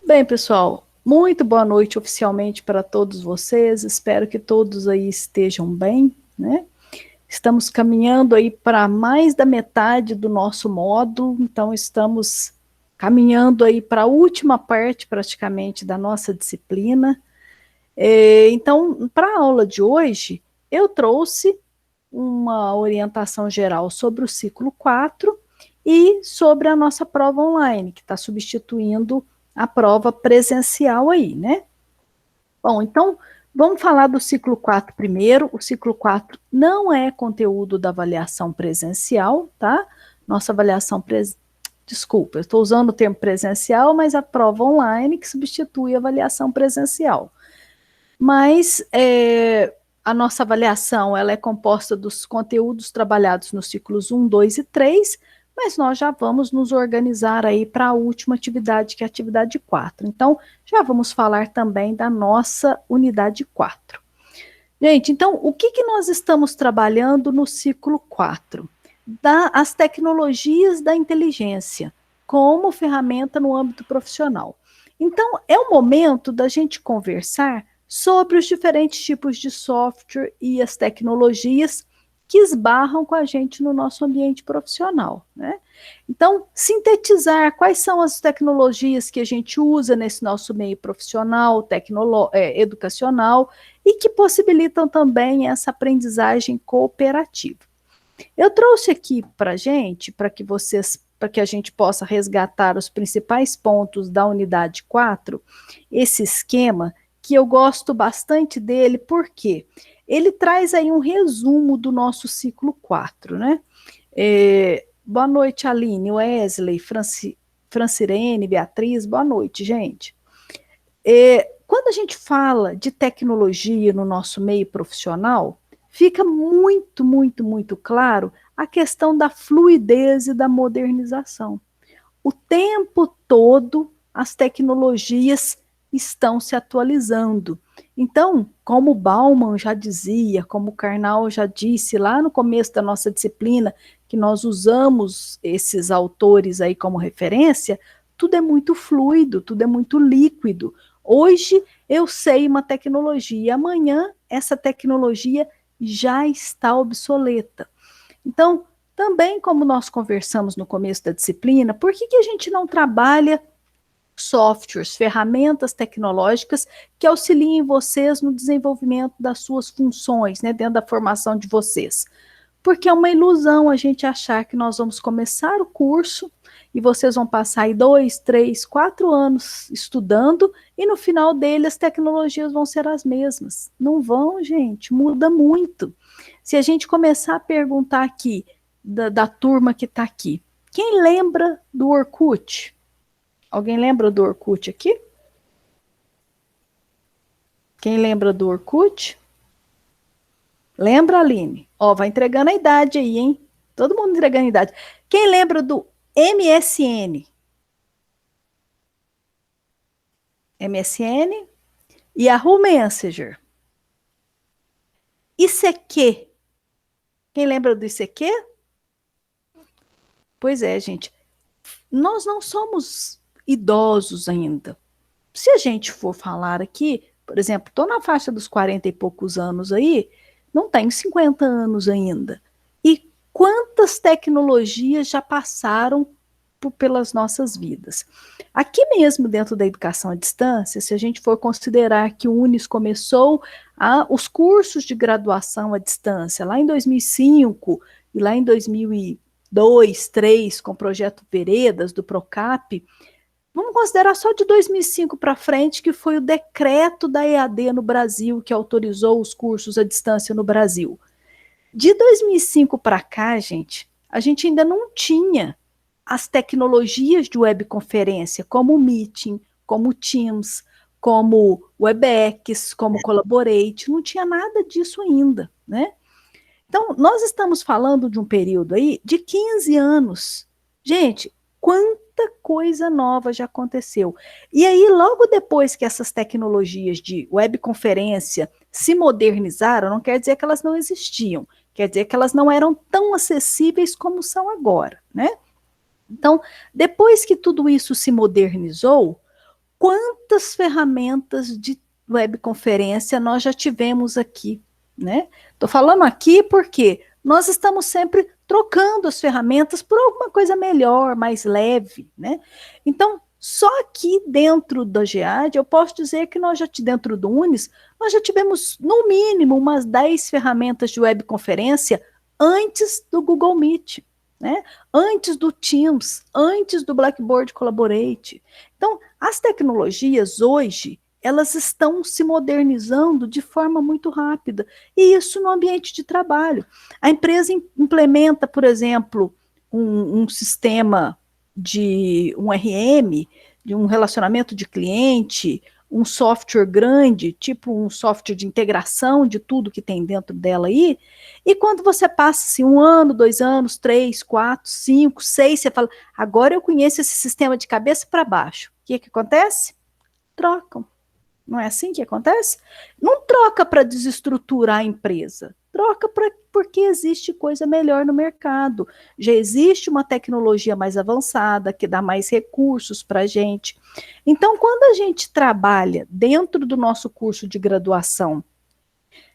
Bem, pessoal, muito boa noite oficialmente para todos vocês. Espero que todos aí estejam bem, né? Estamos caminhando aí para mais da metade do nosso módulo, então estamos caminhando aí para a última parte praticamente da nossa disciplina. Então, para a aula de hoje, eu trouxe uma orientação geral sobre o ciclo 4 e sobre a nossa prova online, que está substituindo a prova presencial aí, né? Bom, então, vamos falar do ciclo 4 primeiro. O ciclo 4 não é conteúdo da avaliação presencial, tá? Nossa avaliação Desculpa, eu estou usando o termo presencial, mas a prova online que substitui a avaliação presencial. Mas a nossa avaliação ela é composta dos conteúdos trabalhados nos ciclos 1, 2 e 3, mas nós já vamos nos organizar aí para a última atividade, que é a atividade 4. Então, já vamos falar também da nossa unidade 4. Gente, então, o que nós estamos trabalhando no ciclo 4? As tecnologias da inteligência como ferramenta no âmbito profissional. Então, é o momento da gente conversar sobre os diferentes tipos de software e as tecnologias que esbarram com a gente no nosso ambiente profissional, né? Então, sintetizar quais são as tecnologias que a gente usa nesse nosso meio profissional, educacional, e que possibilitam também essa aprendizagem cooperativa. Eu trouxe aqui para a gente, para que a gente possa resgatar os principais pontos da unidade 4, esse esquema, que eu gosto bastante dele, porque ele traz aí um resumo do nosso ciclo 4, né? Boa noite, Aline, Wesley, Francirene, Beatriz, boa noite, gente. Quando a gente fala de tecnologia no nosso meio profissional, fica muito, muito, muito claro a questão da fluidez e da modernização. O tempo todo as tecnologias estão se atualizando. Então, como Bauman já dizia, como Karnal já disse lá no começo da nossa disciplina, que nós usamos esses autores aí como referência, tudo é muito fluido, tudo é muito líquido. Hoje eu sei uma tecnologia, amanhã essa tecnologia já está obsoleta. Então, também como nós conversamos no começo da disciplina, por que a gente não trabalha softwares, ferramentas tecnológicas que auxiliem vocês no desenvolvimento das suas funções, né, dentro da formação de vocês? Porque é uma ilusão a gente achar que nós vamos começar o curso e vocês vão passar aí 2, 3, 4 anos estudando e no final dele as tecnologias vão ser as mesmas. Não vão, gente, muda muito. Se a gente começar a perguntar aqui, da turma que está aqui, quem lembra do Orkut? Alguém lembra do Orkut aqui? Quem lembra do Orkut? Lembra, Aline? Ó, vai entregando a idade aí, hein? Todo mundo entregando a idade. Quem lembra do MSN? MSN e Yahoo Messenger. ICQ. Quem lembra do ICQ? Pois é, gente. Nós não somos idosos ainda. Se a gente for falar aqui, por exemplo, estou na faixa dos 40 e poucos anos aí, não tenho 50 anos ainda. E quantas tecnologias já passaram pelas nossas vidas? Aqui mesmo dentro da educação à distância, se a gente for considerar que o Unis começou os cursos de graduação à distância lá em 2005 e lá em 2002, 2003, com o projeto Veredas do Procap, vamos considerar só de 2005 para frente, que foi o decreto da EAD no Brasil, que autorizou os cursos à distância no Brasil. De 2005 para cá, gente, a gente ainda não tinha as tecnologias de webconferência, como o Meeting, como o Teams, como o Webex, como o Collaborate, não tinha nada disso ainda, né? Então, nós estamos falando de um período aí de 15 anos. Gente, quanta coisa nova já aconteceu. E aí, logo depois que essas tecnologias de webconferência se modernizaram, não quer dizer que elas não existiam, quer dizer que elas não eram tão acessíveis como são agora, né? Então, depois que tudo isso se modernizou, quantas ferramentas de webconferência nós já tivemos aqui, né? Estou falando aqui porque nós estamos sempre trocando as ferramentas por alguma coisa melhor, mais leve, né? Então, só aqui dentro da GEAD, eu posso dizer que nós já, dentro do Unis, nós já tivemos, no mínimo, umas 10 ferramentas de webconferência antes do Google Meet, né? Antes do Teams, antes do Blackboard Collaborate. Então, as tecnologias hoje, elas estão se modernizando de forma muito rápida, e isso no ambiente de trabalho. A empresa implementa, por exemplo, um sistema de um RM, de um relacionamento de cliente, um software grande, tipo um software de integração de tudo que tem dentro dela aí, e quando você passa assim, 1 ano, 2 anos, 3, 4, 5, 6, você fala, agora eu conheço esse sistema de cabeça para baixo. O que acontece? Trocam. Não é assim que acontece? Não troca para desestruturar a empresa, troca porque existe coisa melhor no mercado. Já existe uma tecnologia mais avançada, que dá mais recursos para a gente. Então, quando a gente trabalha dentro do nosso curso de graduação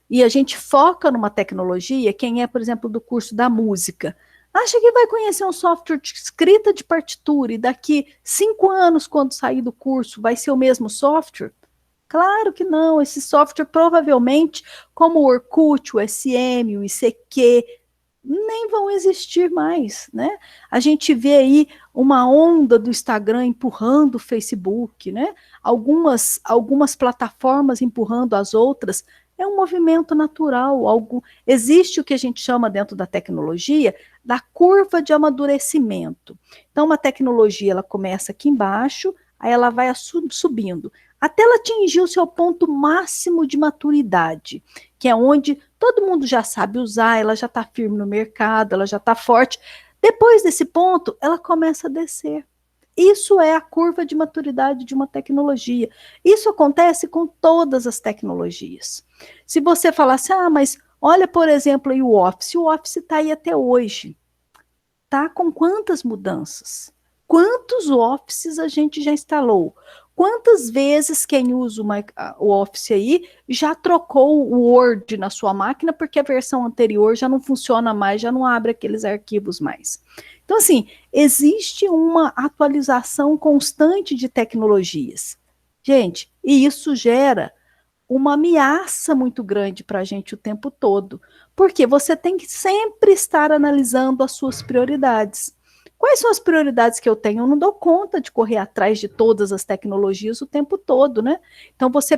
e a gente foca numa tecnologia, quem é, por exemplo, do curso da música, acha que vai conhecer um software de escrita de partitura e daqui 5 anos, quando sair do curso, vai ser o mesmo software? Claro que não, esse software provavelmente, como o Orkut, o SM, o ICQ, nem vão existir mais, né? A gente vê aí uma onda do Instagram empurrando o Facebook, né? Algumas plataformas empurrando as outras, é um movimento natural. Existe o que a gente chama dentro da tecnologia da curva de amadurecimento. Então, uma tecnologia, ela começa aqui embaixo, aí ela vai subindo, até ela atingir o seu ponto máximo de maturidade, que é onde todo mundo já sabe usar, ela já está firme no mercado, ela já está forte. Depois desse ponto, ela começa a descer. Isso é a curva de maturidade de uma tecnologia. Isso acontece com todas as tecnologias. Se você falar assim, mas olha, por exemplo, aí o Office está aí até hoje. Está com quantas mudanças? Quantos Offices a gente já instalou? Quantas vezes quem usa o Office aí já trocou o Word na sua máquina porque a versão anterior já não funciona mais, já não abre aqueles arquivos mais. Então, assim, existe uma atualização constante de tecnologias. Gente, e isso gera uma ameaça muito grande para a gente o tempo todo, porque você tem que sempre estar analisando as suas prioridades. Quais são as prioridades que eu tenho? Eu não dou conta de correr atrás de todas as tecnologias o tempo todo, né? Então você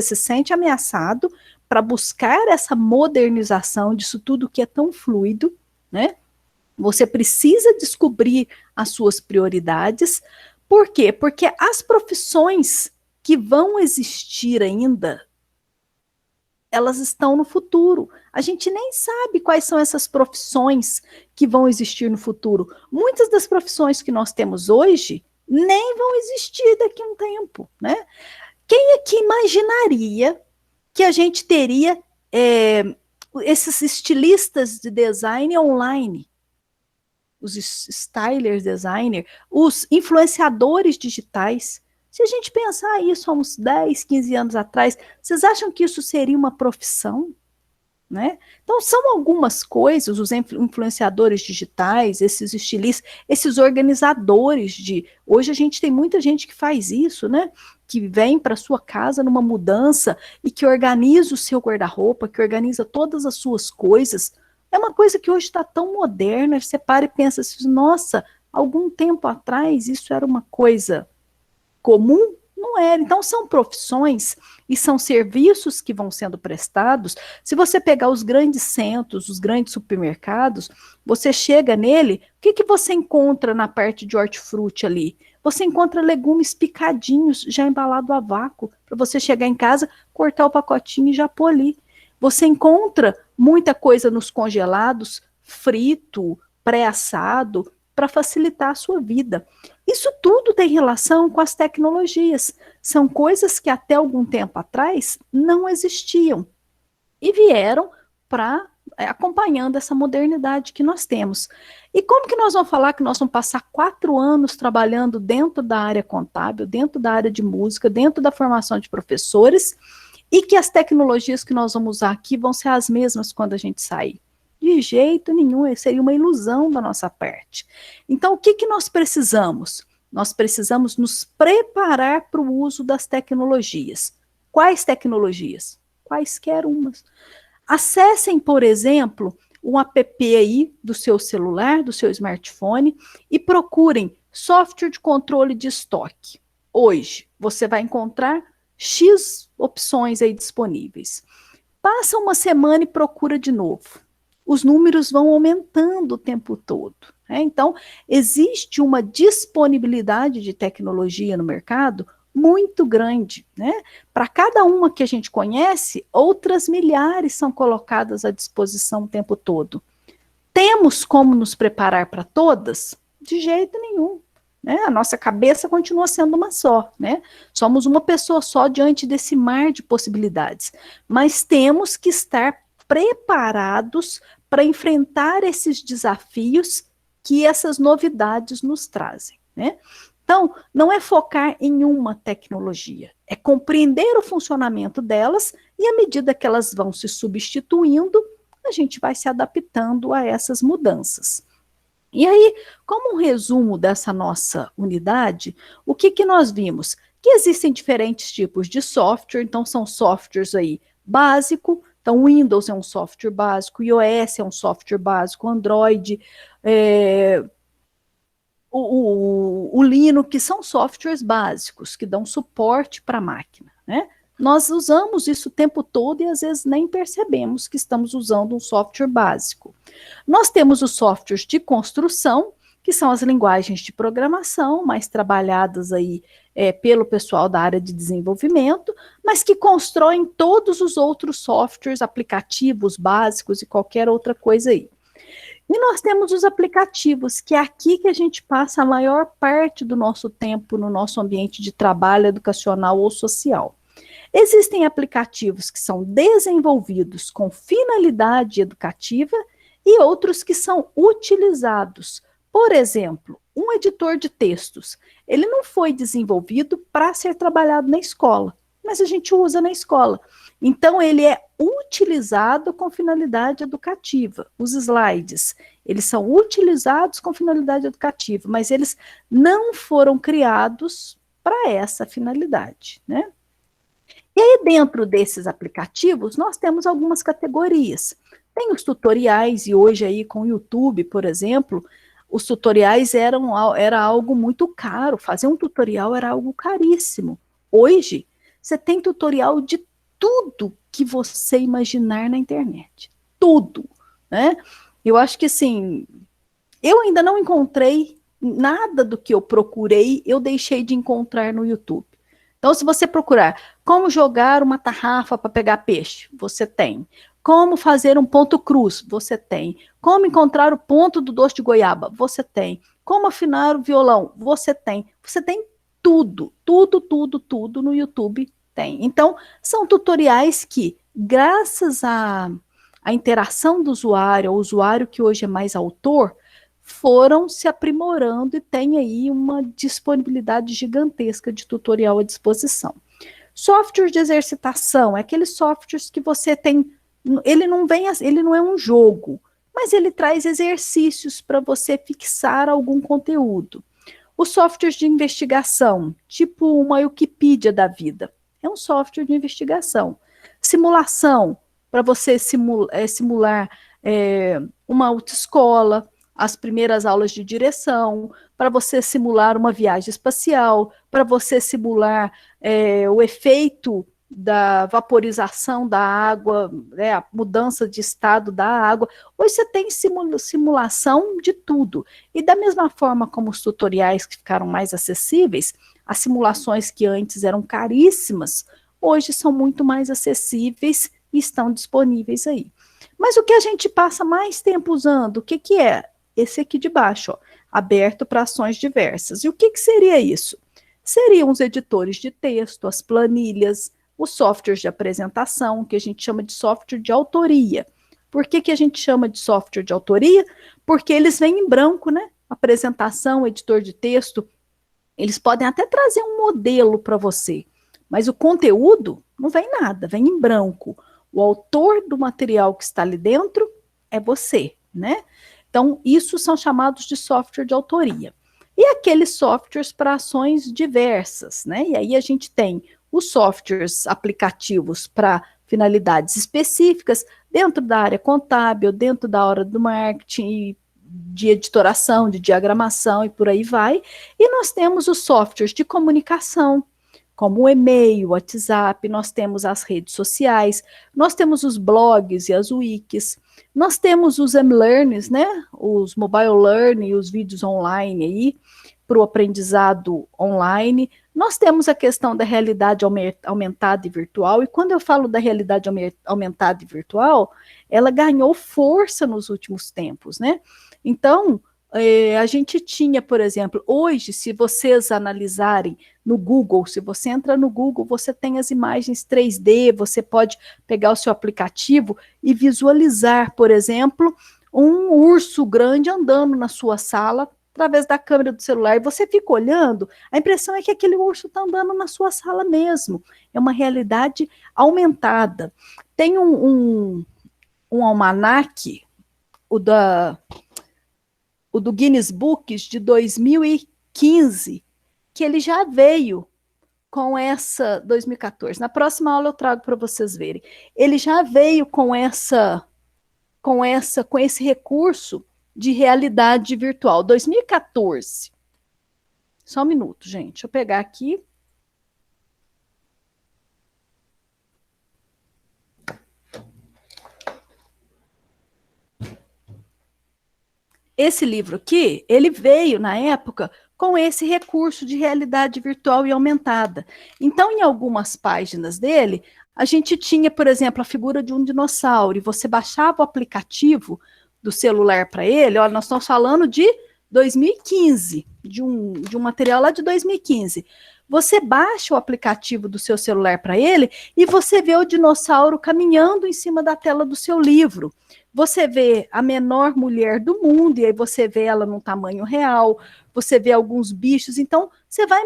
se sente ameaçado para buscar essa modernização disso tudo que é tão fluido, né? Você precisa descobrir as suas prioridades. Por quê? Porque as profissões que vão existir ainda, elas estão no futuro. A gente nem sabe quais são essas profissões que vão existir no futuro. Muitas das profissões que nós temos hoje nem vão existir daqui a um tempo, né? Quem aqui imaginaria que a gente teria esses estilistas de design online? Os stylers designer, os influenciadores digitais. Se a gente pensar isso há uns 10, 15 anos atrás, vocês acham que isso seria uma profissão? Né? Então, são algumas coisas, os influenciadores digitais, esses estilistas, esses organizadores de... Hoje a gente tem muita gente que faz isso, né? Que vem para sua casa numa mudança e que organiza o seu guarda-roupa, que organiza todas as suas coisas. É uma coisa que hoje está tão moderna, você para e pensa assim, nossa, algum tempo atrás isso era uma coisa comum? Não era. Então, são profissões e são serviços que vão sendo prestados. Se você pegar os grandes centros, os grandes supermercados, você chega nele, o que você encontra na parte de hortifruti ali? Você encontra legumes picadinhos, já embalado a vácuo, para você chegar em casa, cortar o pacotinho e já pôr ali. Você encontra muita coisa nos congelados, frito, pré-assado, para facilitar a sua vida. Isso tudo tem relação com as tecnologias. São coisas que até algum tempo atrás não existiam e vieram para acompanhando essa modernidade que nós temos. E como que nós vamos falar que nós vamos passar 4 anos trabalhando dentro da área contábil, dentro da área de música, dentro da formação de professores, e que as tecnologias que nós vamos usar aqui vão ser as mesmas quando a gente sair? De jeito nenhum, seria uma ilusão da nossa parte. Então, o que nós precisamos? Nós precisamos nos preparar para o uso das tecnologias. Quais tecnologias? Quaisquer umas. Acessem, por exemplo, um app aí do seu celular, do seu smartphone, e procurem software de controle de estoque. Hoje, você vai encontrar X opções aí disponíveis. Passa uma semana e procura de novo. Os números vão aumentando o tempo todo. Então, existe uma disponibilidade de tecnologia no mercado muito grande. Para cada uma que a gente conhece, outras milhares são colocadas à disposição o tempo todo. Temos como nos preparar para todas? De jeito nenhum. A nossa cabeça continua sendo uma só. Somos uma pessoa só diante desse mar de possibilidades. Mas temos que estar preparados para enfrentar esses desafios que essas novidades nos trazem. Então, não é focar em uma tecnologia, é compreender o funcionamento delas e, à medida que elas vão se substituindo, a gente vai se adaptando a essas mudanças. E aí, como um resumo dessa nossa unidade, o que nós vimos? Que existem diferentes tipos de software, então são softwares aí básico. Então, Windows é um software básico, iOS é um software básico, Android, o Linux, que são softwares básicos, que dão suporte para a máquina. Nós usamos isso o tempo todo e às vezes nem percebemos que estamos usando um software básico. Nós temos os softwares de construção, que são as linguagens de programação, mais trabalhadas aí pelo pessoal da área de desenvolvimento, mas que constroem todos os outros softwares, aplicativos básicos e qualquer outra coisa aí. E nós temos os aplicativos, que é aqui que a gente passa a maior parte do nosso tempo no nosso ambiente de trabalho educacional ou social. Existem aplicativos que são desenvolvidos com finalidade educativa e outros que são utilizados. Por exemplo, um editor de textos, ele não foi desenvolvido para ser trabalhado na escola, mas a gente usa na escola. Então, ele é utilizado com finalidade educativa. Os slides, eles são utilizados com finalidade educativa, mas eles não foram criados para essa finalidade, E aí, dentro desses aplicativos, nós temos algumas categorias. Tem os tutoriais, e hoje aí com o YouTube, por exemplo, os tutoriais era algo muito caro. Fazer um tutorial era algo caríssimo. Hoje, você tem tutorial de tudo que você imaginar na internet. Tudo. Eu acho que, assim, eu ainda não encontrei nada do que eu procurei, eu deixei de encontrar no YouTube. Então, se você procurar como jogar uma tarrafa para pegar peixe, você tem. Como fazer um ponto cruz, você tem. Como encontrar o ponto do doce de goiaba, você tem. Como afinar o violão, você tem. Você tem tudo, tudo no YouTube tem. Então, são tutoriais que, graças à interação do usuário, o usuário que hoje é mais autor, foram se aprimorando e tem aí uma disponibilidade gigantesca de tutorial à disposição. Software de exercitação, é aqueles softwares que você tem, ele não é um jogo, mas ele traz exercícios para você fixar algum conteúdo. Os softwares de investigação, tipo uma Wikipedia da vida, é um software de investigação. Simulação, para você simular uma autoescola, as primeiras aulas de direção, para você simular uma viagem espacial, para você simular o efeito da vaporização da água, a mudança de estado da água. Hoje você tem simulação de tudo. E da mesma forma como os tutoriais que ficaram mais acessíveis, as simulações que antes eram caríssimas, hoje são muito mais acessíveis e estão disponíveis aí. Mas o que a gente passa mais tempo usando, o que é? Esse aqui de baixo, ó, aberto para ações diversas. E o que seria isso? Seriam os editores de texto, as planilhas, os softwares de apresentação, que a gente chama de software de autoria. Por que a gente chama de software de autoria? Porque eles vêm em branco, né? Apresentação, editor de texto, eles podem até trazer um modelo para você, mas o conteúdo não vem nada, vem em branco. O autor do material que está ali dentro é você, né? Então, isso são chamados de software de autoria. E aqueles softwares para ações diversas, né? E aí a gente tem os softwares aplicativos para finalidades específicas, dentro da área contábil, dentro da área do marketing, de editoração, de diagramação e por aí vai. E nós temos os softwares de comunicação, como o e-mail, o WhatsApp, nós temos as redes sociais, nós temos os blogs e as wikis, nós temos os e-learnings, né? Os mobile learning, os vídeos online aí, para o aprendizado online. Nós temos a questão da realidade aumentada e virtual, e quando eu falo da realidade aumentada e virtual, ela ganhou força nos últimos tempos, né? Então, a gente tinha, por exemplo, hoje, se vocês analisarem no Google, se você entra no Google, você tem as imagens 3D, você pode pegar o seu aplicativo e visualizar, por exemplo, um urso grande andando na sua sala através da câmera do celular, e você fica olhando, a impressão é que aquele urso está andando na sua sala mesmo. É uma realidade aumentada. Tem um almanaque, o do Guinness Books de 2015, que ele já veio com essa 2014. Na próxima aula eu trago para vocês verem. Ele já veio com esse recurso de realidade virtual. 2014. Só um minuto, gente. Deixa eu pegar aqui. Esse livro aqui, ele veio na época com esse recurso de realidade virtual e aumentada. Então, em algumas páginas dele, a gente tinha, por exemplo, a figura de um dinossauro, e você baixava o aplicativo do celular para ele. Olha, nós estamos falando de 2015, de um material lá de 2015. Você baixa o aplicativo do seu celular para ele e você vê o dinossauro caminhando em cima da tela do seu livro. Você vê a menor mulher do mundo, e aí você vê ela num tamanho real, você vê alguns bichos. Então, você vai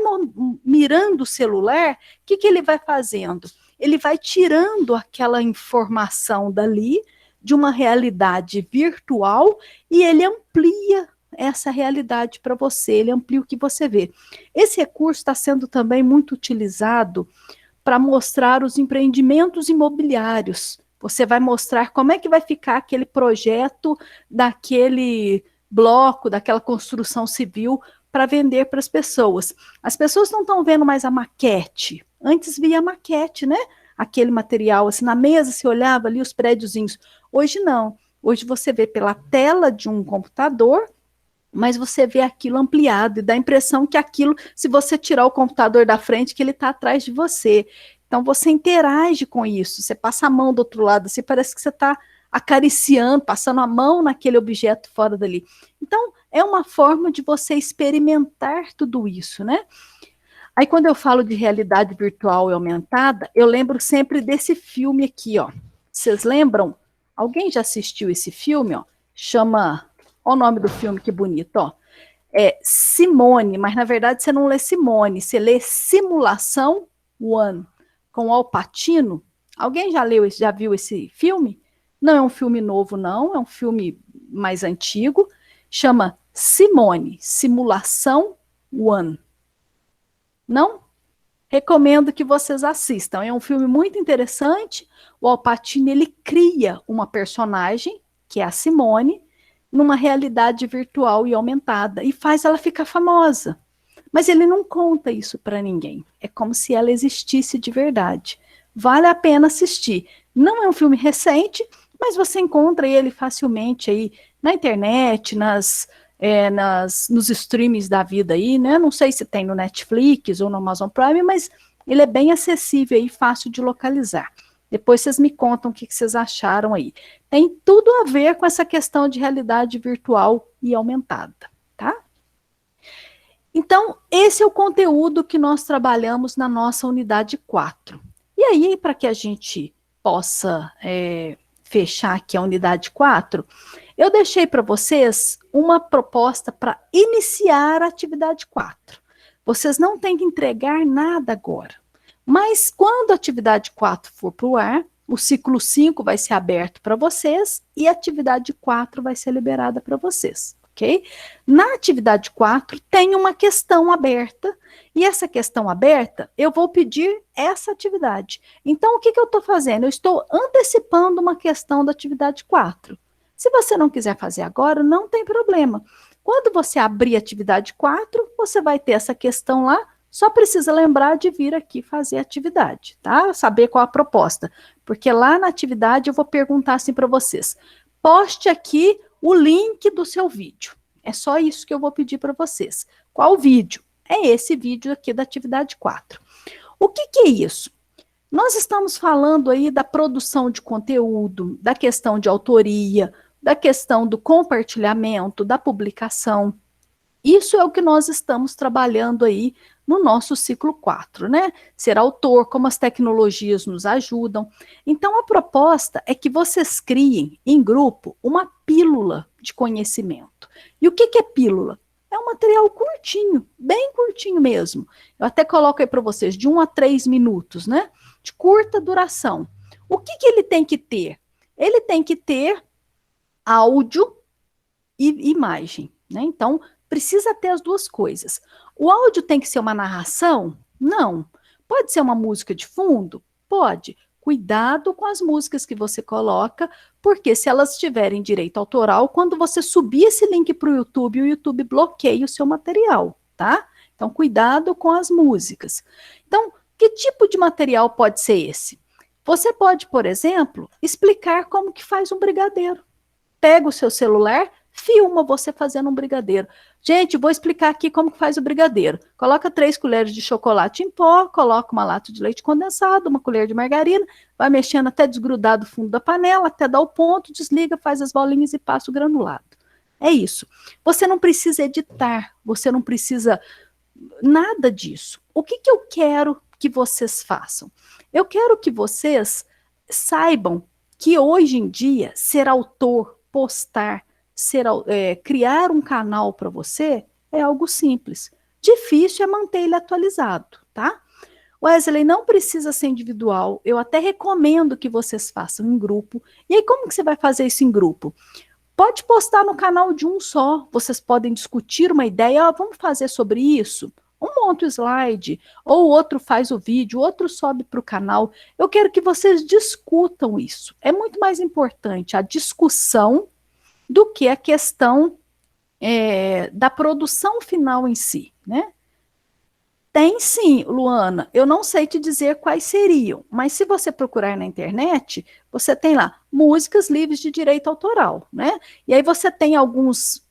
mirando o celular, o que ele vai fazendo? Ele vai tirando aquela informação dali, de uma realidade virtual, e ele amplia essa realidade para você, ele amplia o que você vê. Esse recurso está sendo também muito utilizado para mostrar os empreendimentos imobiliários. Você vai mostrar como é que vai ficar aquele projeto daquele bloco, daquela construção civil para vender para as pessoas. As pessoas não estão vendo mais a maquete. Antes via a maquete, né? Aquele material, assim, na mesa se olhava ali os prédiozinhos. Hoje não. Hoje você vê pela tela de um computador, mas você vê aquilo ampliado e dá a impressão que aquilo, se você tirar o computador da frente, que ele está atrás de você. Então, você interage com isso, você passa a mão do outro lado, assim, parece que você está acariciando, passando a mão naquele objeto fora dali. Então, é uma forma de você experimentar tudo isso, né? Aí, quando eu falo de realidade virtual e aumentada, eu lembro sempre desse filme aqui, ó. Vocês lembram? Alguém já assistiu esse filme, ó? Chama... Olha o nome do filme, que bonito, ó. É Simone, mas na verdade você não lê Simone, você lê Simulação One, com Al Pacino. Alguém já viu esse filme? Não é um filme novo, não, é um filme mais antigo. Chama Simone, Simulação One. Não? Recomendo que vocês assistam. É um filme muito interessante. O Al Pacino, ele cria uma personagem, que é a Simone, numa realidade virtual e aumentada, e faz ela ficar famosa. Mas ele não conta isso para ninguém. É como se ela existisse de verdade. Vale a pena assistir. Não é um filme recente, mas você encontra ele facilmente aí na internet, nos streams da vida aí, né? Não sei se tem no Netflix ou no Amazon Prime, mas ele é bem acessível e fácil de localizar. Depois vocês me contam o que vocês acharam aí. Tem tudo a ver com essa questão de realidade virtual e aumentada, tá? Então, esse é o conteúdo que nós trabalhamos na nossa unidade 4. E aí, para que a gente possa fechar aqui a unidade 4, eu deixei para vocês uma proposta para iniciar a atividade 4. Vocês não têm que entregar nada agora. Mas quando a atividade 4 for para o ar, o ciclo 5 vai ser aberto para vocês e a atividade 4 vai ser liberada para vocês, ok? Na atividade 4 tem uma questão aberta e essa questão aberta eu vou pedir essa atividade. Então o que eu estou fazendo? Eu estou antecipando uma questão da atividade 4. Se você não quiser fazer agora, não tem problema. Quando você abrir a atividade 4, você vai ter essa questão lá. Só precisa lembrar de vir aqui fazer a atividade, tá? Saber qual a proposta. Porque lá na atividade eu vou perguntar assim para vocês. Poste aqui o link do seu vídeo. É só isso que eu vou pedir para vocês. Qual vídeo? É esse vídeo aqui da atividade 4. O que é isso? Nós estamos falando aí da produção de conteúdo, da questão de autoria, da questão do compartilhamento, da publicação. Isso é o que nós estamos trabalhando aí no nosso ciclo 4, né? Ser autor, como as tecnologias nos ajudam. Então, a proposta é que vocês criem, em grupo, uma pílula de conhecimento. E o que é pílula? É um material curtinho, bem curtinho mesmo. Eu até coloco aí para vocês, de 1 a 3 minutos, né? De curta duração. O que ele tem que ter? Ele tem que ter áudio e imagem, né? Então, precisa ter as duas coisas. O áudio tem que ser uma narração? Não. Pode ser uma música de fundo? Pode. Cuidado com as músicas que você coloca, porque se elas tiverem direito autoral, quando você subir esse link para o YouTube bloqueia o seu material, tá? Então, cuidado com as músicas. Então, que tipo de material pode ser esse? Você pode, por exemplo, explicar como que faz um brigadeiro. Pega o seu celular, filma você fazendo um brigadeiro. Gente, vou explicar aqui como que faz o brigadeiro. Coloca 3 colheres de chocolate em pó, coloca uma lata de leite condensado, uma colher de margarina, vai mexendo até desgrudar do fundo da panela, até dar o ponto, desliga, faz as bolinhas e passa o granulado. É isso. Você não precisa editar, você não precisa nada disso. O que eu quero que vocês façam? Eu quero que vocês saibam que hoje em dia ser autor, postar, criar um canal para você é algo simples. Difícil é manter ele atualizado, tá? Wesley, não precisa ser individual. Eu até recomendo que vocês façam em grupo. E aí, como que você vai fazer isso em grupo? Pode postar no canal de um só. Vocês podem discutir uma ideia. Vamos fazer sobre isso? Um monta o slide, ou o outro faz o vídeo, o outro sobe para o canal. Eu quero que vocês discutam isso. É muito mais importante a discussão do que a questão da produção final em si, né? Tem sim, Luana, eu não sei te dizer quais seriam, mas se você procurar na internet, você tem lá músicas livres de direito autoral, né? E aí você tem alguns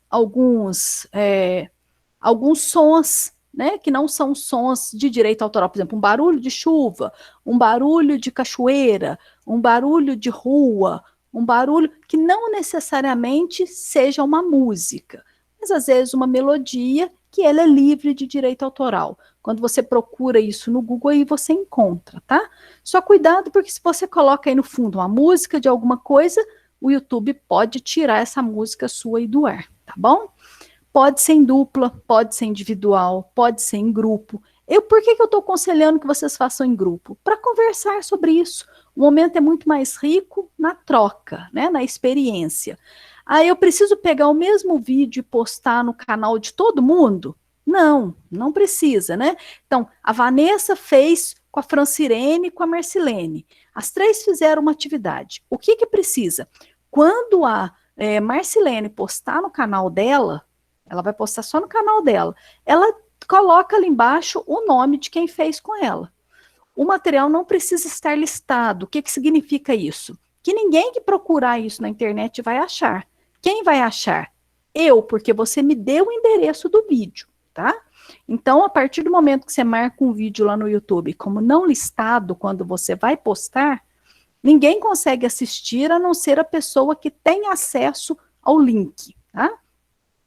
sons, né, que não são sons de direito autoral, por exemplo, um barulho de chuva, um barulho de cachoeira, um barulho de rua, um barulho que não necessariamente seja uma música, mas às vezes uma melodia que ela é livre de direito autoral. Quando você procura isso no Google, aí você encontra, tá? Só cuidado, porque se você coloca aí no fundo uma música de alguma coisa, o YouTube pode tirar essa música sua aí do ar, tá bom? Pode ser em dupla, pode ser individual, pode ser em grupo. Por que eu estou aconselhando que vocês façam em grupo? Para conversar sobre isso. O momento é muito mais rico na troca, né, na experiência. Aí eu preciso pegar o mesmo vídeo e postar no canal de todo mundo? Não, não precisa, né? Então, a Vanessa fez com a Francirene e com a Marcilene. As 3 fizeram uma atividade. O que precisa? Quando a Marcilene postar no canal dela, ela vai postar só no canal dela, ela coloca ali embaixo o nome de quem fez com ela. O material não precisa estar listado. O que significa isso? Que ninguém que procurar isso na internet vai achar. Quem vai achar? Eu, porque você me deu o endereço do vídeo, tá? Então, a partir do momento que você marca um vídeo lá no YouTube como não listado, quando você vai postar, ninguém consegue assistir a não ser a pessoa que tem acesso ao link, tá?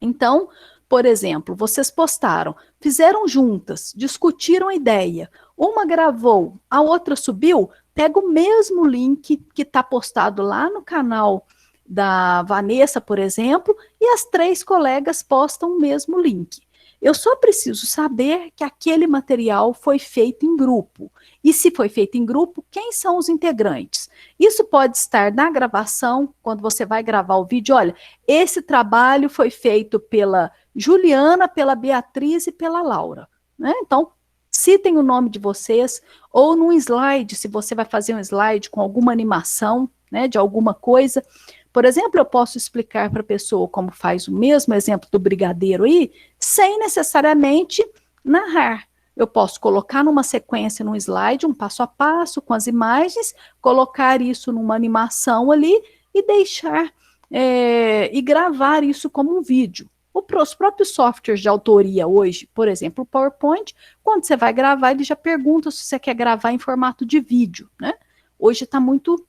Então, por exemplo, vocês postaram, fizeram juntas, discutiram a ideia, uma gravou, a outra subiu, pega o mesmo link que está postado lá no canal da Vanessa, por exemplo, e as 3 colegas postam o mesmo link. Eu só preciso saber que aquele material foi feito em grupo. E se foi feito em grupo, quem são os integrantes? Isso pode estar na gravação, quando você vai gravar o vídeo. Olha, esse trabalho foi feito pela Juliana, pela Beatriz e pela Laura. Né? Então, citem o nome de vocês, ou num slide, se você vai fazer um slide com alguma animação, né, de alguma coisa. Por exemplo, eu posso explicar para a pessoa como faz o mesmo exemplo do brigadeiro aí, sem necessariamente narrar. Eu posso colocar numa sequência, num slide, um passo a passo, com as imagens, colocar isso numa animação ali e deixar, e gravar isso como um vídeo. Os próprios softwares de autoria hoje, por exemplo, o PowerPoint, quando você vai gravar, ele já pergunta se você quer gravar em formato de vídeo, né? Hoje está muito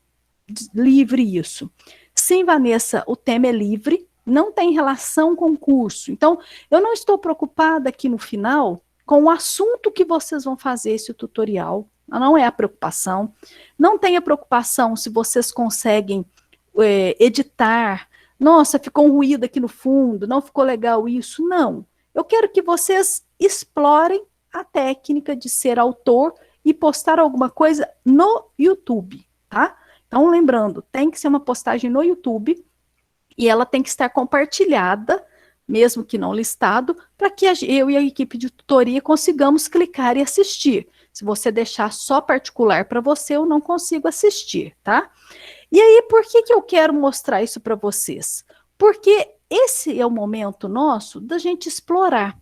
livre isso. Sim, Vanessa, o tema é livre, não tem relação com o curso. Então, eu não estou preocupada aqui no final com o assunto que vocês vão fazer esse tutorial. Não é a preocupação. Não tenha preocupação se vocês conseguem editar. Nossa, ficou um ruído aqui no fundo, não ficou legal isso. Não. Eu quero que vocês explorem a técnica de ser autor e postar alguma coisa no YouTube, tá? Então, lembrando, tem que ser uma postagem no YouTube e ela tem que estar compartilhada, mesmo que não listado, para que eu e a equipe de tutoria consigamos clicar e assistir. Se você deixar só particular para você, eu não consigo assistir, tá? E aí, por que eu quero mostrar isso para vocês? Porque esse é o momento nosso da gente explorar.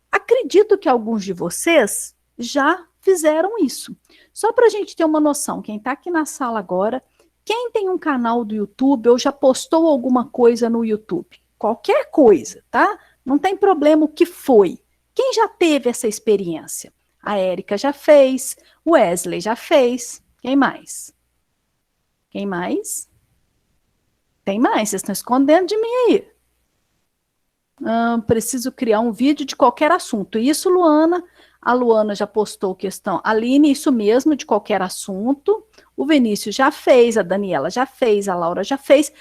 Acredito que alguns de vocês já fizeram isso. Só para a gente ter uma noção, quem está aqui na sala agora, quem tem um canal do YouTube ou já postou alguma coisa no YouTube? Qualquer coisa, tá? Não tem problema o que foi. Quem já teve essa experiência? A Érica já fez, o Wesley já fez. Quem mais? Quem mais? Tem mais, vocês estão escondendo de mim aí. Preciso criar um vídeo de qualquer assunto. Isso, Luana. A Luana já postou questão. Aline, isso mesmo, de qualquer assunto. O Vinícius já fez, a Daniela já fez, a Laura já fez.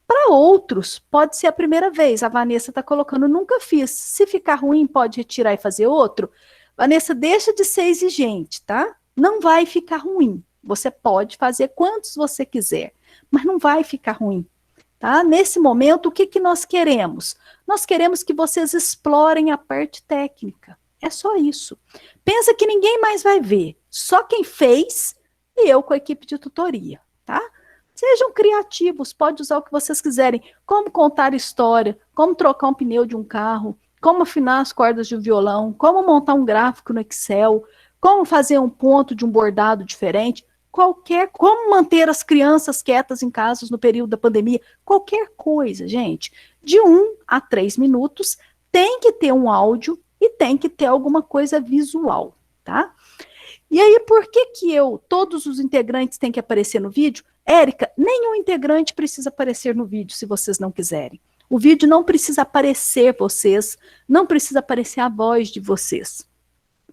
Para outros, pode ser a primeira vez. A Vanessa está colocando, nunca fiz. Se ficar ruim, pode retirar e fazer outro. Vanessa, deixa de ser exigente, tá? Não vai ficar ruim. Você pode fazer quantos você quiser, mas não vai ficar ruim. Tá? Nesse momento, o que nós queremos? Nós queremos que vocês explorem a parte técnica. É só isso. Pensa que ninguém mais vai ver. Só quem fez e eu com a equipe de tutoria. Tá? Sejam criativos, pode usar o que vocês quiserem. Como contar história, como trocar um pneu de um carro, como afinar as cordas de um violão, como montar um gráfico no Excel, como fazer um ponto de um bordado diferente. Como manter as crianças quietas em casa no período da pandemia, qualquer coisa, gente, de 1 a 3 minutos, tem que ter um áudio e tem que ter alguma coisa visual, tá? E aí, por que todos os integrantes têm que aparecer no vídeo? Érica, nenhum integrante precisa aparecer no vídeo, se vocês não quiserem. O vídeo não precisa aparecer vocês, não precisa aparecer a voz de vocês.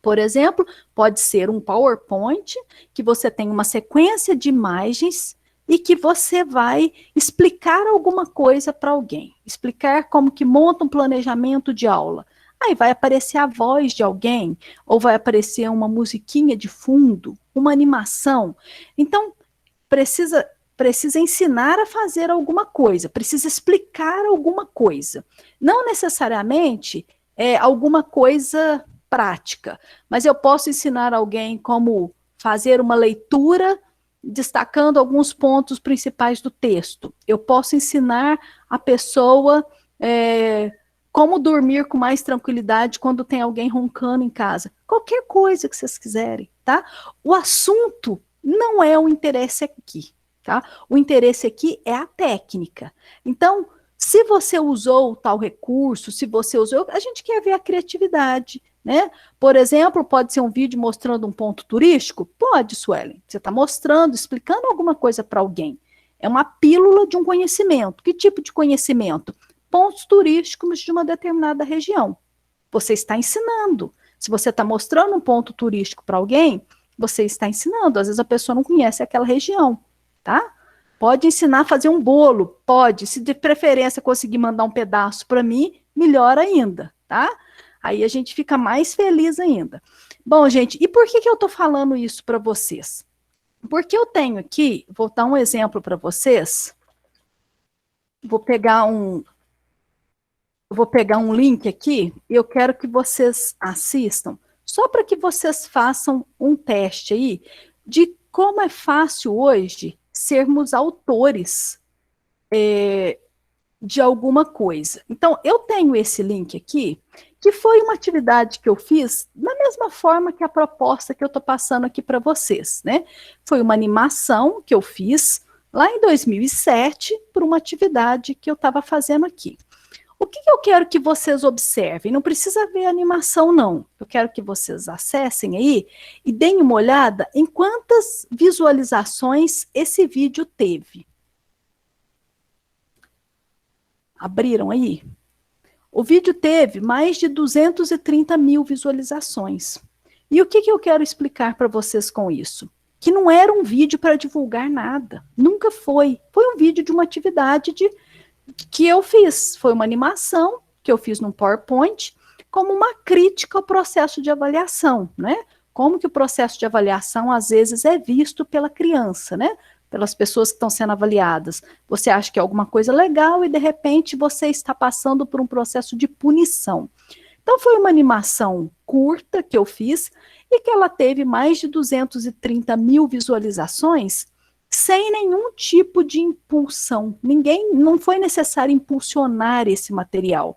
Por exemplo, pode ser um PowerPoint, que você tem uma sequência de imagens e que você vai explicar alguma coisa para alguém. Explicar como que monta um planejamento de aula. Aí vai aparecer a voz de alguém, ou vai aparecer uma musiquinha de fundo, uma animação. Então, precisa ensinar a fazer alguma coisa, precisa explicar alguma coisa. Não necessariamente alguma coisa prática, mas eu posso ensinar alguém como fazer uma leitura destacando alguns pontos principais do texto. Eu posso ensinar a pessoa como dormir com mais tranquilidade quando tem alguém roncando em casa. Qualquer coisa que vocês quiserem, tá? O assunto não é o interesse aqui, tá? O interesse aqui é a técnica. Então, se você usou tal recurso, se você usou, a gente quer ver a criatividade, né? Por exemplo, pode ser um vídeo mostrando um ponto turístico? Pode, Suelen. Você está mostrando, explicando alguma coisa para alguém. É uma pílula de um conhecimento. Que tipo de conhecimento? Pontos turísticos de uma determinada região. Você está ensinando. Se você está mostrando um ponto turístico para alguém, você está ensinando. Às vezes a pessoa não conhece aquela região, tá? Pode ensinar a fazer um bolo, pode. Se de preferência conseguir mandar um pedaço para mim, melhor ainda, tá? Aí a gente fica mais feliz ainda. Bom, gente, e por que eu estou falando isso para vocês? Porque eu tenho aqui, vou dar um exemplo para vocês. Vou pegar um link aqui e eu quero que vocês assistam, só para que vocês façam um teste aí de como é fácil hoje sermos autores de alguma coisa. Então, eu tenho esse link aqui, que foi uma atividade que eu fiz da mesma forma que a proposta que eu estou passando aqui para vocês, né? Foi uma animação que eu fiz lá em 2007 por uma atividade que eu estava fazendo aqui. O que eu quero que vocês observem? Não precisa ver a animação, não. Eu quero que vocês acessem aí e deem uma olhada em quantas visualizações esse vídeo teve. Abriram aí? O vídeo teve mais de 230 mil visualizações. E o que eu quero explicar para vocês com isso? Que não era um vídeo para divulgar nada. Nunca foi. Foi um vídeo de uma atividade que eu fiz. Foi uma animação que eu fiz num PowerPoint como uma crítica ao processo de avaliação, né? Como que o processo de avaliação às vezes é visto pela criança, né? Pelas pessoas que estão sendo avaliadas. Você acha que é alguma coisa legal e de repente você está passando por um processo de punição. Então foi uma animação curta que eu fiz e que ela teve mais de 230 mil visualizações sem nenhum tipo de impulsão. Não foi necessário impulsionar esse material.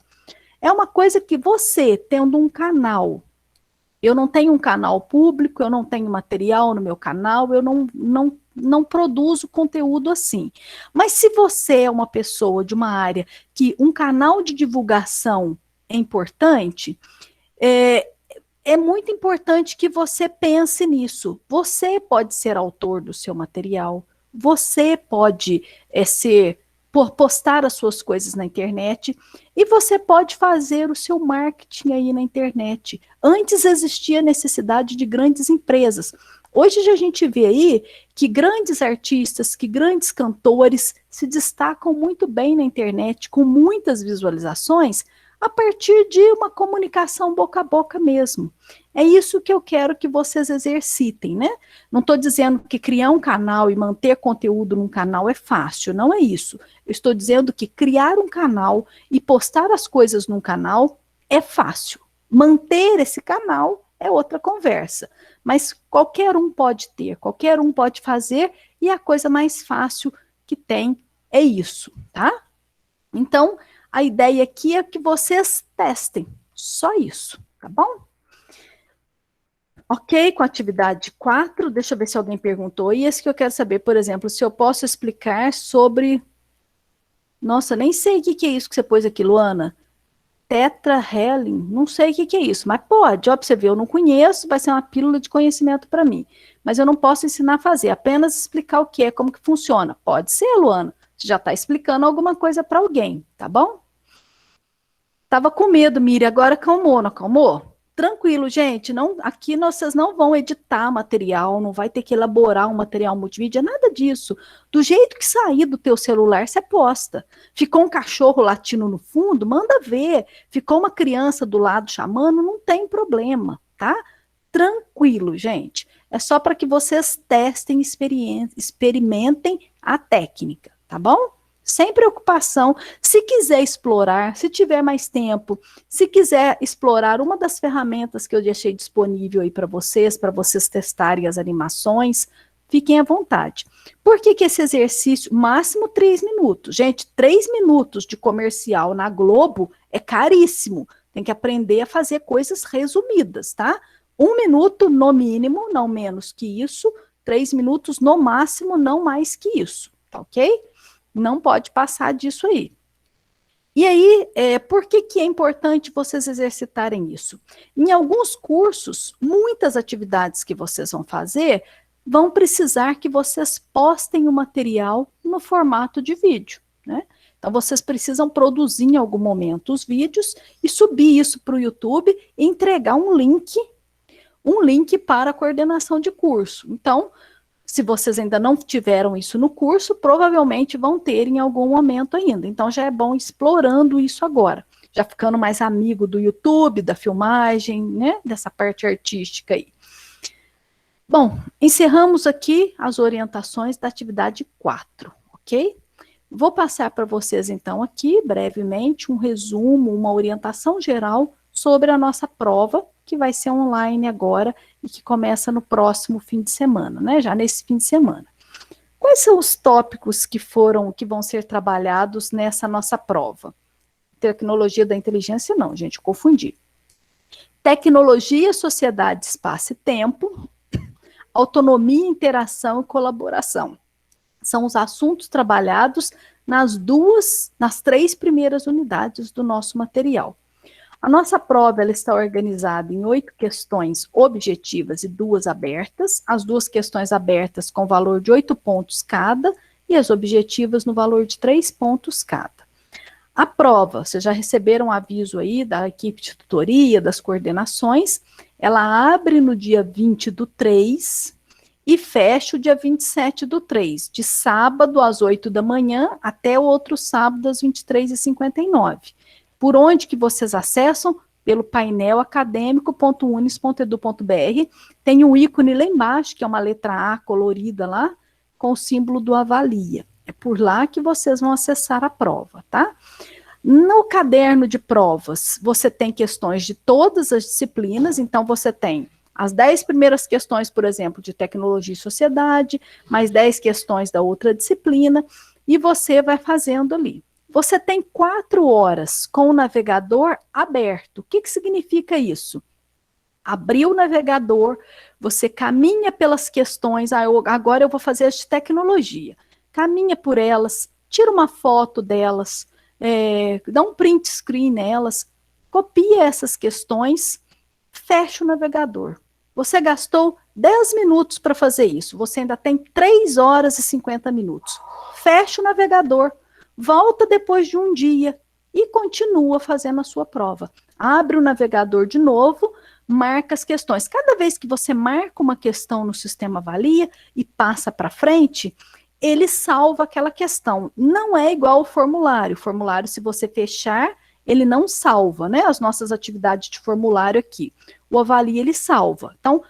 É uma coisa que você, tendo um canal, eu não tenho um canal público, eu não tenho material no meu canal, eu não produzo conteúdo assim. Mas se você é uma pessoa de uma área que um canal de divulgação é importante, é muito importante que você pense nisso. Você pode ser autor do seu material, você pode postar as suas coisas na internet e você pode fazer o seu marketing aí na internet. Antes existia necessidade de grandes empresas. Hoje a gente vê aí que grandes artistas, que grandes cantores se destacam muito bem na internet, com muitas visualizações, a partir de uma comunicação boca a boca mesmo. É isso que eu quero que vocês exercitem, né? Não estou dizendo que criar um canal e manter conteúdo num canal é fácil, não é isso. Eu estou dizendo que criar um canal e postar as coisas num canal é fácil. Manter esse canal é outra conversa. Mas qualquer um pode ter, qualquer um pode fazer, e a coisa mais fácil que tem é isso, tá? Então, a ideia aqui é que vocês testem, só isso, tá bom? Ok, com a atividade 4, deixa eu ver se alguém perguntou, e esse que eu quero saber, por exemplo, se eu posso explicar sobre... Nossa, nem sei o que é isso que você pôs aqui, Luana. Tetrahelin, não sei o que é isso, mas pode, ó, pra você ver, eu não conheço, vai ser uma pílula de conhecimento para mim, mas eu não posso ensinar a fazer, apenas explicar o que é, como que funciona. Pode ser, Luana, você já está explicando alguma coisa para alguém, tá bom? Tava com medo, Miri, agora acalmou, não acalmou? Tranquilo, gente, não, aqui vocês não vão editar material, não vai ter que elaborar um material multimídia, nada disso. Do jeito que sair do teu celular, você posta. Ficou um cachorro latindo no fundo, manda ver. Ficou uma criança do lado chamando, não tem problema, tá? Tranquilo, gente. É só para que vocês testem, experimentem a técnica, tá bom? Sem preocupação. Se quiser explorar, se tiver mais tempo, se quiser explorar uma das ferramentas que eu deixei disponível aí para vocês testarem as animações, fiquem à vontade. Por que esse exercício, máximo 3 minutos? Gente, 3 minutos de comercial na Globo é caríssimo. Tem que aprender a fazer coisas resumidas, tá? 1 minuto no mínimo, não menos que isso. 3 minutos no máximo, não mais que isso, tá ok? Não pode passar disso aí. E aí, por que é importante vocês exercitarem isso? Em alguns cursos, muitas atividades que vocês vão fazer vão precisar que vocês postem o material no formato de vídeo, né? Então, vocês precisam produzir em algum momento os vídeos e subir isso para o YouTube e entregar um link um link para a coordenação de curso. Então, se vocês ainda não tiveram isso no curso, provavelmente vão ter em algum momento ainda. Então, já é bom explorando isso agora, já ficando mais amigo do YouTube, da filmagem, né, dessa parte artística aí. Bom, encerramos aqui as orientações da atividade 4, ok? Vou passar para vocês, então, aqui, brevemente, um resumo, uma orientação geral sobre a nossa prova, que vai ser online agora e que começa no próximo fim de semana, né? Já nesse fim de semana. Quais são os tópicos que vão ser trabalhados nessa nossa prova? Tecnologia da inteligência, não, gente, confundi. Tecnologia, sociedade, espaço e tempo, autonomia, interação e colaboração. São os assuntos trabalhados nas 3 primeiras unidades do nosso material. A nossa prova ela está organizada em 8 questões objetivas e 2 abertas. As 2 questões abertas com valor de 8 pontos cada e as objetivas no valor de 3 pontos cada. A prova, vocês já receberam um aviso aí da equipe de tutoria, das coordenações, ela abre no dia 20/3 e fecha o dia 27/3, de sábado às 8 da manhã até o outro sábado às 23h59. Por onde que vocês acessam? Pelo painel acadêmico.unis.edu.br. Tem um ícone lá embaixo, que é uma letra A colorida lá, com o símbolo do Avalia. É por lá que vocês vão acessar a prova, tá? No caderno de provas, você tem questões de todas as disciplinas, então você tem as 10 primeiras questões, por exemplo, de tecnologia e sociedade, mais 10 questões da outra disciplina, e você vai fazendo ali. Você tem 4 horas com o navegador aberto. O que significa isso? Abriu o navegador, você caminha pelas questões, agora eu vou fazer as de tecnologia. Caminha por elas, tira uma foto delas, dá um print screen nelas, copia essas questões, fecha o navegador. Você gastou 10 minutos para fazer isso, você ainda tem 3 horas e 50 minutos. Fecha o navegador, volta depois de um dia e continua fazendo a sua prova. Abre o navegador de novo, marca as questões. Cada vez que você marca uma questão no sistema Avalia e passa para frente, ele salva aquela questão. Não é igual ao formulário. O formulário, se você fechar, ele não salva, né? As nossas atividades de formulário aqui. O Avalia, ele salva. Então,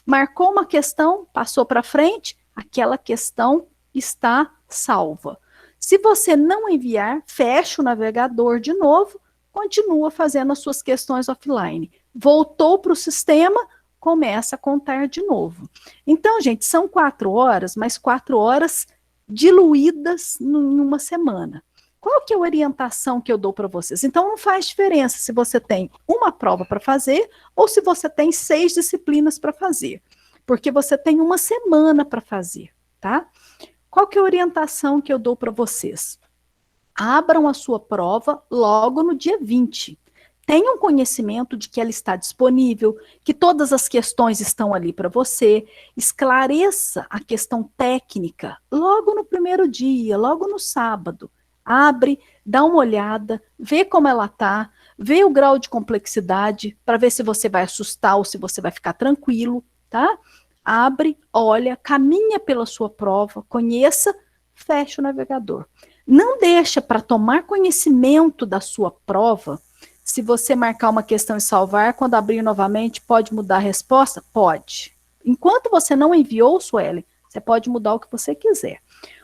marcou uma questão, passou para frente, aquela questão está salva. Se você não enviar, fecha o navegador de novo, continua fazendo as suas questões offline. Voltou para o sistema, começa a contar de novo. Então, gente, são 4 horas, mas 4 horas diluídas numa semana. Qual que é a orientação que eu dou para vocês? Então, não faz diferença se você tem uma prova para fazer ou se você tem 6 disciplinas para fazer, porque você tem uma semana para fazer, tá? Qual que é a orientação que eu dou para vocês? Abram a sua prova logo no dia 20. Tenham conhecimento de que ela está disponível, que todas as questões estão ali para você. Esclareça a questão técnica logo no primeiro dia, logo no sábado. Abre, dá uma olhada, vê como ela está, vê o grau de complexidade, para ver se você vai assustar ou se você vai ficar tranquilo, tá? Abre, olha, caminha pela sua prova, conheça, fecha o navegador. Não deixa para tomar conhecimento da sua prova. Se você marcar uma questão e salvar, quando abrir novamente, pode mudar a resposta? Pode. Enquanto você não enviou, Suelen, você pode mudar o que você quiser.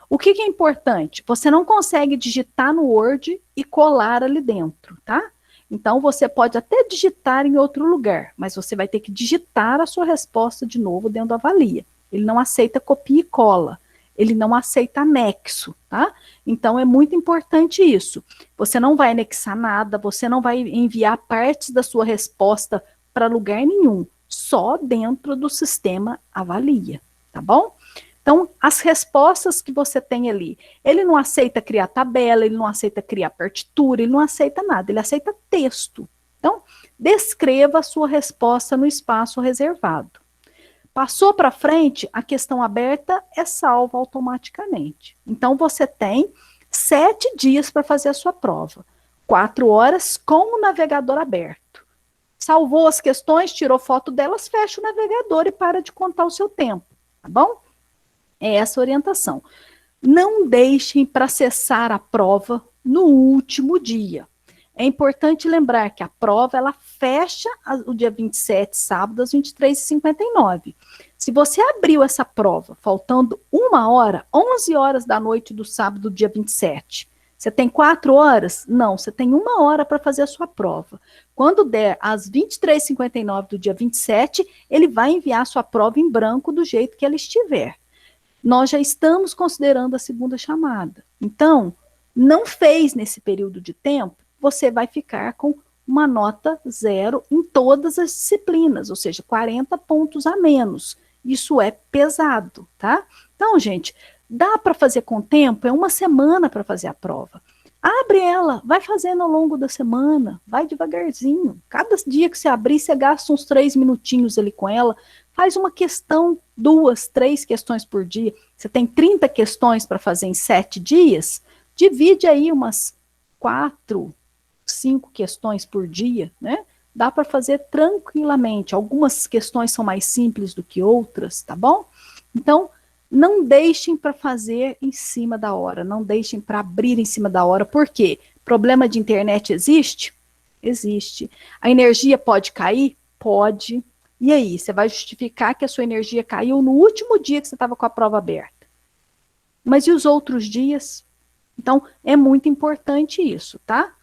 O que é importante? Você não consegue digitar no Word e colar ali dentro, tá? Então, você pode até digitar em outro lugar, mas você vai ter que digitar a sua resposta de novo dentro do Avalia. Ele não aceita copia e cola. Ele não aceita anexo, tá? Então, é muito importante isso. Você não vai anexar nada, você não vai enviar partes da sua resposta para lugar nenhum, só dentro do sistema Avalia, tá bom? Então, as respostas que você tem ali, ele não aceita criar tabela, ele não aceita criar partitura, ele não aceita nada, ele aceita texto. Então, descreva a sua resposta no espaço reservado. Passou para frente, a questão aberta é salva automaticamente. Então, você tem 7 dias para fazer a sua prova. 4 horas com o navegador aberto. salvou as questões, tirou foto delas, fecha o navegador e para de contar o seu tempo, tá bom? É essa a orientação. Não deixem para acessar a prova no último dia. É importante lembrar que a prova ela fecha o dia 27, sábado, às 23h59. Se você abriu essa prova faltando 1 hora, 11 horas da noite do sábado, dia 27, você tem 4 horas? Não, você tem 1 hora para fazer a sua prova. Quando der às 23h59 do dia 27, ele vai enviar a sua prova em branco do jeito que ela estiver. Nós já estamos considerando a segunda chamada. Então, não fez nesse período de tempo, você vai ficar com uma nota 0 em todas as disciplinas, ou seja, 40 pontos a menos. Isso é pesado, tá? Então, gente, dá para fazer com tempo, é 1 semana para fazer a prova. Abre ela, vai fazendo ao longo da semana, vai devagarzinho. Cada dia que você abrir, você gasta uns 3 minutinhos ali com ela, faz uma questão, 2, 3 questões por dia. Você tem 30 questões para fazer em 7 dias, divide aí umas 4, 5 questões por dia, né? Dá para fazer tranquilamente. Algumas questões são mais simples do que outras, tá bom? Então, não deixem para fazer em cima da hora, não deixem para abrir em cima da hora. Por quê? Problema de internet existe? Existe. A energia pode cair? Pode. E aí, você vai justificar que a sua energia caiu no último dia que você estava com a prova aberta. Mas e os outros dias? Então, é muito importante isso, tá?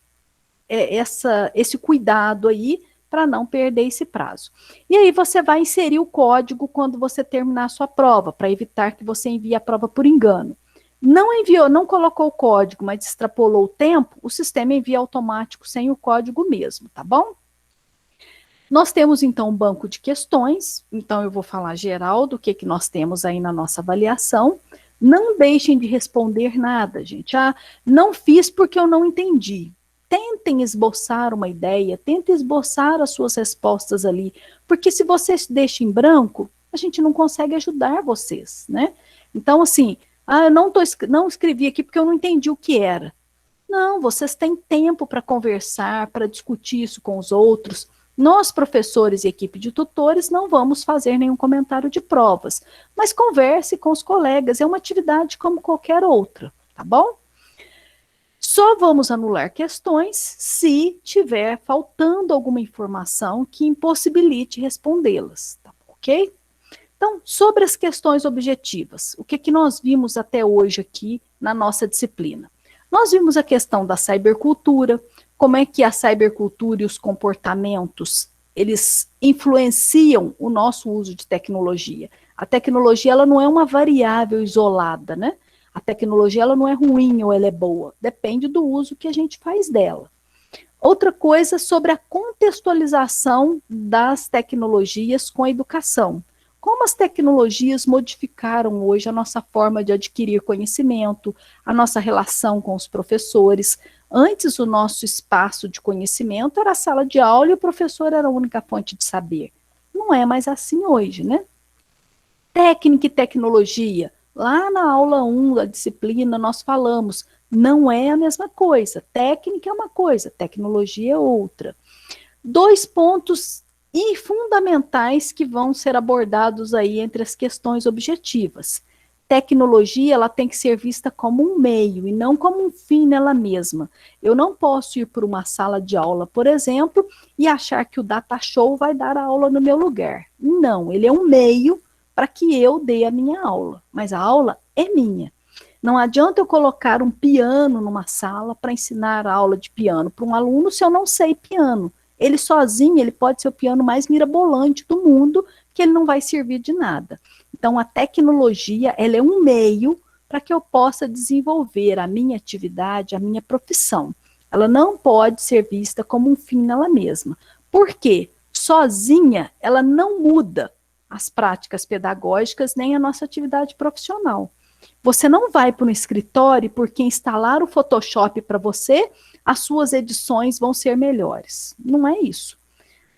Esse cuidado aí para não perder esse prazo. E aí você vai inserir o código quando você terminar a sua prova, para evitar que você envie a prova por engano. Não enviou, não colocou o código, mas extrapolou o tempo, o sistema envia automático sem o código mesmo, tá bom? Nós temos, então, um banco de questões, então eu vou falar geral do que nós temos aí na nossa avaliação. Não deixem de responder nada, gente. Ah, não fiz porque eu não entendi. Tentem esboçar uma ideia, tentem esboçar as suas respostas ali, porque se você se deixa em branco, a gente não consegue ajudar vocês, né? Então, assim, eu não escrevi aqui porque eu não entendi o que era. Não, vocês têm tempo para conversar, para discutir isso com os outros. Nós, professores e equipe de tutores, não vamos fazer nenhum comentário de provas, mas converse com os colegas, é uma atividade como qualquer outra, tá bom? Só vamos anular questões se tiver faltando alguma informação que impossibilite respondê-las, tá, ok? Então, sobre as questões objetivas, o que nós vimos até hoje aqui na nossa disciplina? Nós vimos a questão da cybercultura, como é que a cybercultura e os comportamentos, eles influenciam o nosso uso de tecnologia. A tecnologia, ela não é uma variável isolada, né? A tecnologia, ela não é ruim ou ela é boa, depende do uso que a gente faz dela. Outra coisa sobre a contextualização das tecnologias com a educação. Como as tecnologias modificaram hoje a nossa forma de adquirir conhecimento, a nossa relação com os professores. Antes, o nosso espaço de conhecimento era a sala de aula e o professor era a única fonte de saber. Não é mais assim hoje, né? Técnica e tecnologia. Lá na aula 1 da disciplina, nós falamos, não é a mesma coisa. Técnica é uma coisa, tecnologia é outra. 2 pontos fundamentais que vão ser abordados aí entre as questões objetivas. Tecnologia, ela tem que ser vista como um meio e não como um fim nela mesma. Eu não posso ir para uma sala de aula, por exemplo, e achar que o data show vai dar a aula no meu lugar. Não, ele é um meio para que eu dê a minha aula, mas a aula é minha. Não adianta eu colocar um piano numa sala para ensinar a aula de piano para um aluno se eu não sei piano. Ele sozinho, ele pode ser o piano mais mirabolante do mundo, que ele não vai servir de nada. Então, a tecnologia, ela é um meio para que eu possa desenvolver a minha atividade, a minha profissão. Ela não pode ser vista como um fim nela mesma. Por quê? Sozinha, ela não muda as práticas pedagógicas nem a nossa atividade profissional. Você não vai para um escritório porque instalar o Photoshop para você, as suas edições vão ser melhores. Não é isso.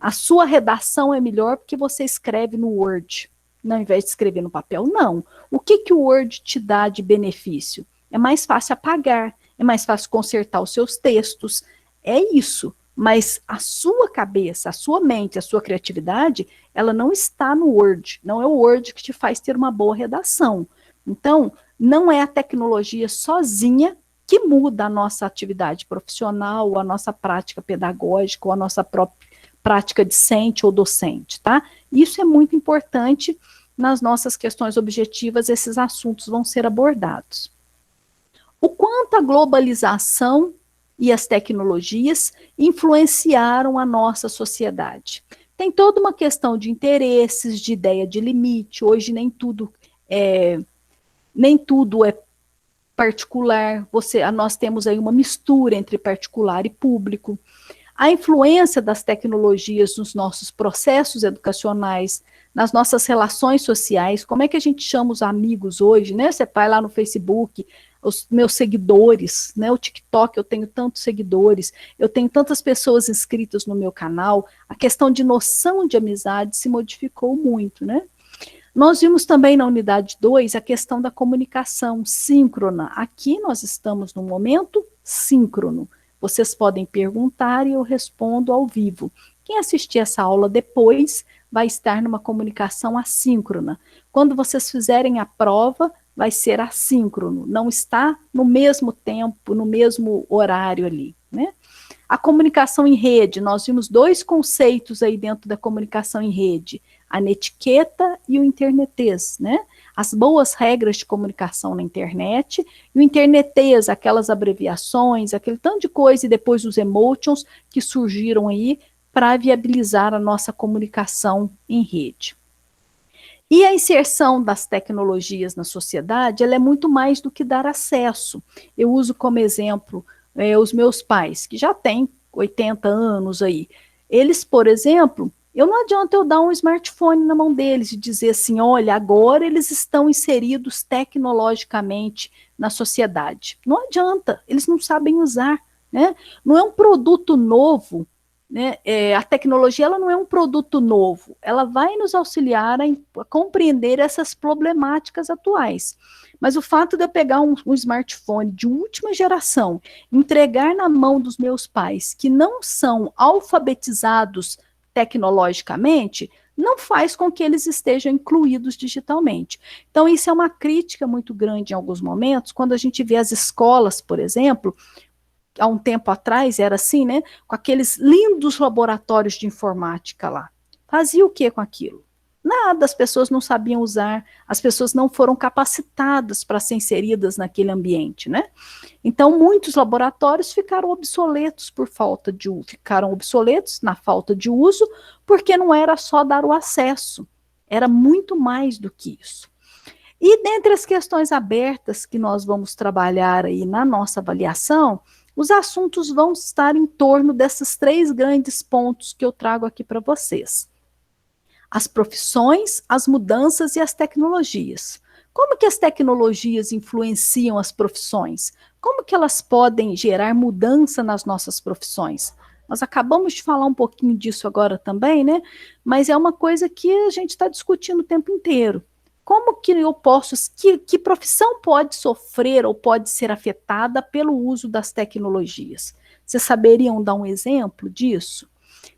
A sua redação é melhor porque você escreve no Word, ao invés de escrever no papel. Não. O que o Word te dá de benefício? É mais fácil apagar, é mais fácil consertar os seus textos. É isso. mas a sua cabeça, a sua mente, a sua criatividade, ela não está no Word, não é o Word que te faz ter uma boa redação. Então, não é a tecnologia sozinha que muda a nossa atividade profissional, a nossa prática pedagógica, ou a nossa própria prática discente ou docente, tá? Isso é muito importante nas nossas questões objetivas, esses assuntos vão ser abordados. O quanto a globalização e as tecnologias influenciaram a nossa sociedade. Tem toda uma questão de interesses, de ideia de limite. Hoje nem tudo é particular. Nós temos aí uma mistura entre particular e público. A influência das tecnologias nos nossos processos educacionais, nas nossas relações sociais, como é que a gente chama os amigos hoje, né? Você vai lá no Facebook, os meus seguidores, né? O TikTok, eu tenho tantos seguidores, eu tenho tantas pessoas inscritas no meu canal, a questão de noção de amizade se modificou muito, né? Nós vimos também na unidade 2 a questão da comunicação síncrona. Aqui nós estamos no momento síncrono. Vocês podem perguntar e eu respondo ao vivo. Quem assistir essa aula depois vai estar numa comunicação assíncrona. Quando vocês fizerem a prova, vai ser assíncrono, não está no mesmo tempo, no mesmo horário ali, né? A comunicação em rede, nós vimos dois conceitos aí dentro da comunicação em rede, a netiqueta e o internetês, né? As boas regras de comunicação na internet e o internetês, aquelas abreviações, aquele tanto de coisa e depois os emotions que surgiram aí para viabilizar a nossa comunicação em rede. E a inserção das tecnologias na sociedade, ela é muito mais do que dar acesso. Eu uso como exemplo os meus pais, que já têm 80 anos aí. Eles, por exemplo, não adianta eu dar um smartphone na mão deles e dizer assim, olha, agora eles estão inseridos tecnologicamente na sociedade. Não adianta, eles não sabem usar, né? Não é um produto novo, né? A tecnologia ela não é um produto novo, ela vai nos auxiliar a compreender essas problemáticas atuais. Mas o fato de eu pegar um smartphone de última geração, entregar na mão dos meus pais, que não são alfabetizados tecnologicamente, não faz com que eles estejam incluídos digitalmente. Então, isso é uma crítica muito grande em alguns momentos, quando a gente vê as escolas, por exemplo, há um tempo atrás era assim, né? Com aqueles lindos laboratórios de informática lá. Fazia o que com aquilo? Nada, as pessoas não sabiam usar, as pessoas não foram capacitadas para ser inseridas naquele ambiente, né? Então, muitos laboratórios ficaram obsoletos ficaram obsoletos na falta de uso, porque não era só dar o acesso, era muito mais do que isso. E dentre as questões abertas que nós vamos trabalhar aí na nossa avaliação, os assuntos vão estar em torno desses 3 grandes pontos que eu trago aqui para vocês. As profissões, as mudanças e as tecnologias. Como que as tecnologias influenciam as profissões? Como que elas podem gerar mudança nas nossas profissões? Nós acabamos de falar um pouquinho disso agora também, né? Mas é uma coisa que a gente está discutindo o tempo inteiro. Como que eu posso, que profissão pode sofrer ou pode ser afetada pelo uso das tecnologias? Vocês saberiam dar um exemplo disso?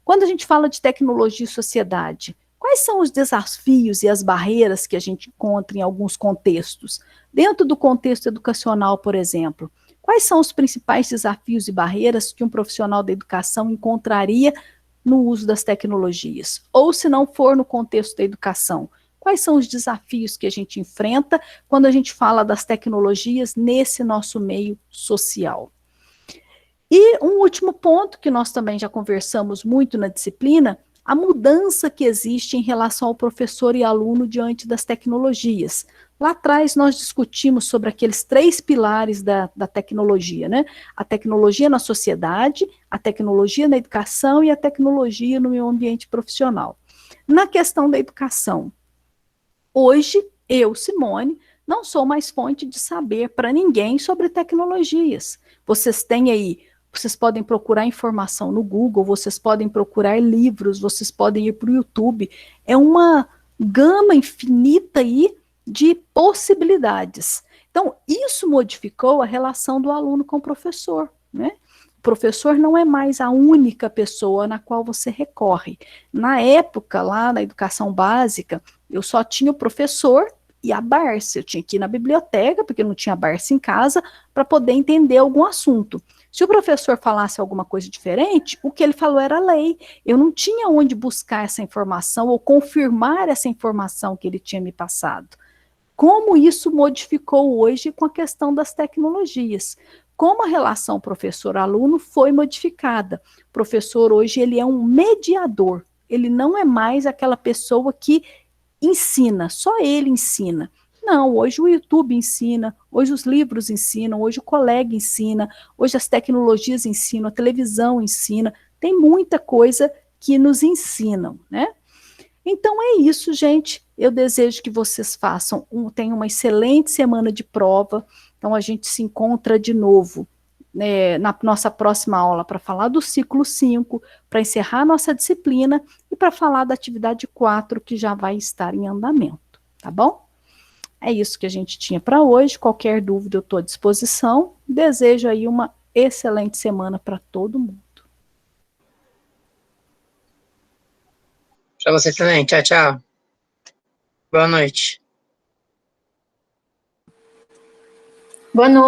Quando a gente fala de tecnologia e sociedade, quais são os desafios e as barreiras que a gente encontra em alguns contextos? Dentro do contexto educacional, por exemplo, quais são os principais desafios e barreiras que um profissional da educação encontraria no uso das tecnologias? Ou se não for no contexto da educação, quais são os desafios que a gente enfrenta quando a gente fala das tecnologias nesse nosso meio social? E um último ponto, que nós também já conversamos muito na disciplina, a mudança que existe em relação ao professor e aluno diante das tecnologias. Lá atrás nós discutimos sobre aqueles 3 pilares da tecnologia, né? A tecnologia na sociedade, a tecnologia na educação e a tecnologia no meio ambiente profissional. Na questão da educação, hoje, eu, Simone, não sou mais fonte de saber para ninguém sobre tecnologias. Vocês têm aí, vocês podem procurar informação no Google, vocês podem procurar livros, vocês podem ir para o YouTube. É uma gama infinita aí de possibilidades. Então, isso modificou a relação do aluno com o professor, né? O professor não é mais a única pessoa na qual você recorre. Na época, lá na educação básica, eu só tinha o professor e a Barça. Eu tinha que ir na biblioteca, porque não tinha Barça em casa, para poder entender algum assunto. Se o professor falasse alguma coisa diferente, o que ele falou era lei. Eu não tinha onde buscar essa informação ou confirmar essa informação que ele tinha me passado. Como isso modificou hoje com a questão das tecnologias? Como a relação professor-aluno foi modificada? O professor hoje ele é um mediador. Ele não é mais aquela pessoa que ensina, só ele ensina. Não, hoje o YouTube ensina, hoje os livros ensinam, hoje o colega ensina, hoje as tecnologias ensinam, a televisão ensina, tem muita coisa que nos ensinam, né? Então é isso, gente. Eu desejo que vocês tenham uma excelente semana de prova. Então a gente se encontra de novo, né, na nossa próxima aula para falar do ciclo 5, para encerrar nossa disciplina e para falar da atividade 4 que já vai estar em andamento, tá bom? É isso que a gente tinha para hoje. Qualquer dúvida eu estou à disposição. Desejo aí uma excelente semana para todo mundo. Para você também. Tchau, tchau. Boa noite. Boa noite.